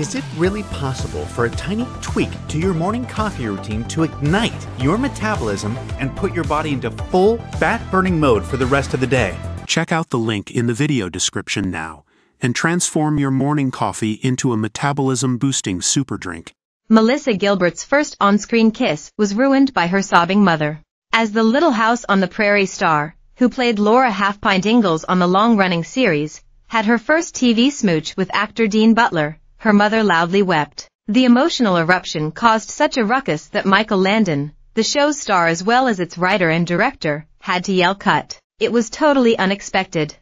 Is it really possible for a tiny tweak to your morning coffee routine to ignite your metabolism and put your body into full fat-burning mode for the rest of the day? Check out the link in the video description now and transform your morning coffee into a metabolism-boosting super drink. Melissa Gilbert's first on-screen kiss was ruined by her sobbing mother. As the Little House on the Prairie star, who played Laura Half-Pint Ingalls on the long-running series, had her first TV smooch with actor Dean Butler, her mother loudly wept. The emotional eruption caused such a ruckus that Michael Landon, the show's star as well as its writer and director, had to yell cut. It was totally unexpected.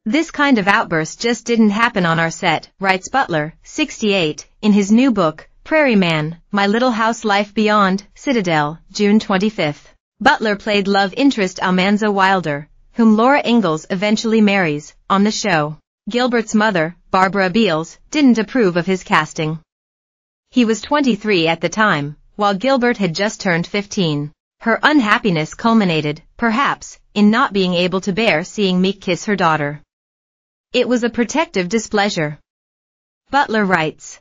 This kind of outburst just didn't happen on our set, writes Butler, 68, in his new book, Prairie Man, My Little House Life Beyond, Citadel, June 25. Butler played love interest Almanza Wilder, whom Laura Ingalls eventually marries, on the show. Gilbert's mother, Barbara Beals, didn't approve of his casting. He was 23 at the time, while Gilbert had just turned 15. Her unhappiness culminated, perhaps, in not being able to bear seeing Meek kiss her daughter. It was a protective displeasure. Butler writes,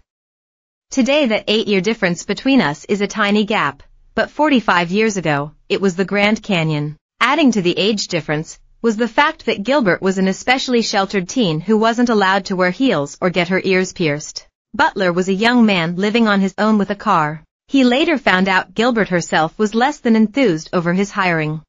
"Today that 8-year difference between us is a tiny gap, but 45 years ago, it was the Grand Canyon." Adding to the age difference was the fact that Gilbert was an especially sheltered teen who wasn't allowed to wear heels or get her ears pierced. Butler was a young man living on his own with a car. He later found out Gilbert herself was less than enthused over his hiring.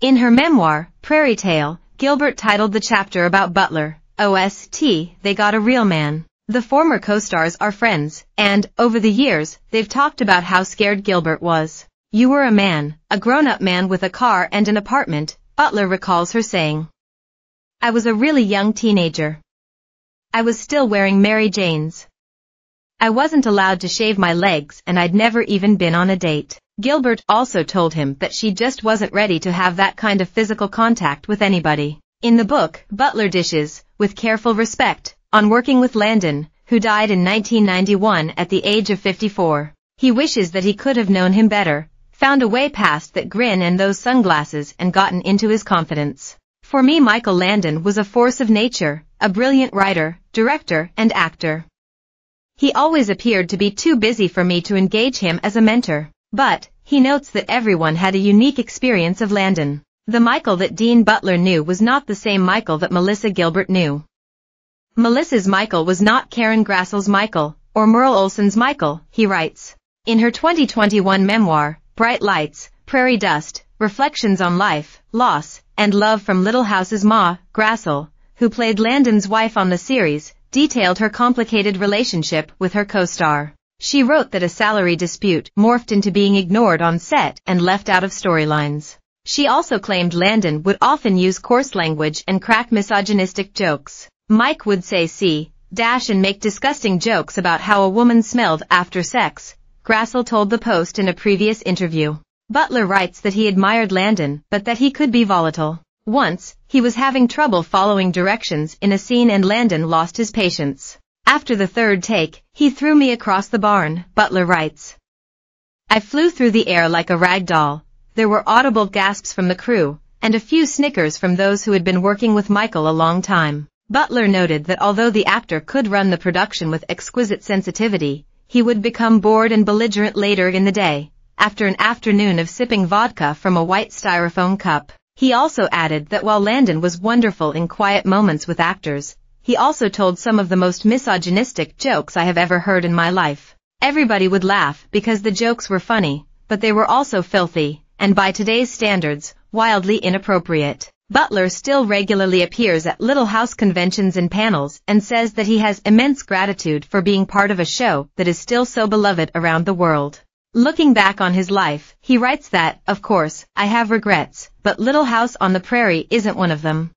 In her memoir, Prairie Tale, Gilbert titled the chapter about Butler, OST, They Got a Real Man. The former co-stars are friends, and, over the years, they've talked about how scared Gilbert was. "You were a man, a grown-up man with a car and an apartment," Butler recalls her saying. "I was a really young teenager. I was still wearing Mary Janes. I wasn't allowed to shave my legs and I'd never even been on a date." Gilbert also told him that she just wasn't ready to have that kind of physical contact with anybody. In the book, Butler dishes, with careful respect, on working with Landon, who died in 1991 at the age of 54. He wishes that he could have known him better, found a way past that grin and those sunglasses and gotten into his confidence. "For me, Michael Landon was a force of nature, a brilliant writer, director, and actor. He always appeared to be too busy for me to engage him as a mentor." But, he notes that everyone had a unique experience of Landon. The Michael that Dean Butler knew was not the same Michael that Melissa Gilbert knew. Melissa's Michael was not Karen Grassel's Michael, or Merle Olsen's Michael, he writes. In her 2021 memoir, Bright Lights, Prairie Dust, Reflections on Life, Loss, and Love from Little House's Ma, Grassel, who played Landon's wife on the series, detailed her complicated relationship with her co-star. She wrote that a salary dispute morphed into being ignored on set and left out of storylines. She also claimed Landon would often use coarse language and crack misogynistic jokes. Mike would say and make disgusting jokes about how a woman smelled after sex, Grassel told the Post in a previous interview. Butler writes that he admired Landon but that he could be volatile. Once, he was having trouble following directions in a scene and Landon lost his patience. "After the third take, he threw me across the barn," Butler writes. "I flew through the air like a rag doll." There were audible gasps from the crew, and a few snickers from those who had been working with Michael a long time. Butler noted that although the actor could run the production with exquisite sensitivity, he would become bored and belligerent later in the day, after an afternoon of sipping vodka from a white styrofoam cup. He also added that while Landon was wonderful in quiet moments with actors, he also told some of the most misogynistic jokes I have ever heard in my life. Everybody would laugh because the jokes were funny, but they were also filthy, and by today's standards, wildly inappropriate. Butler still regularly appears at Little House conventions and panels and says that he has immense gratitude for being part of a show that is still so beloved around the world. Looking back on his life, he writes that, "Of course, I have regrets, but Little House on the Prairie isn't one of them."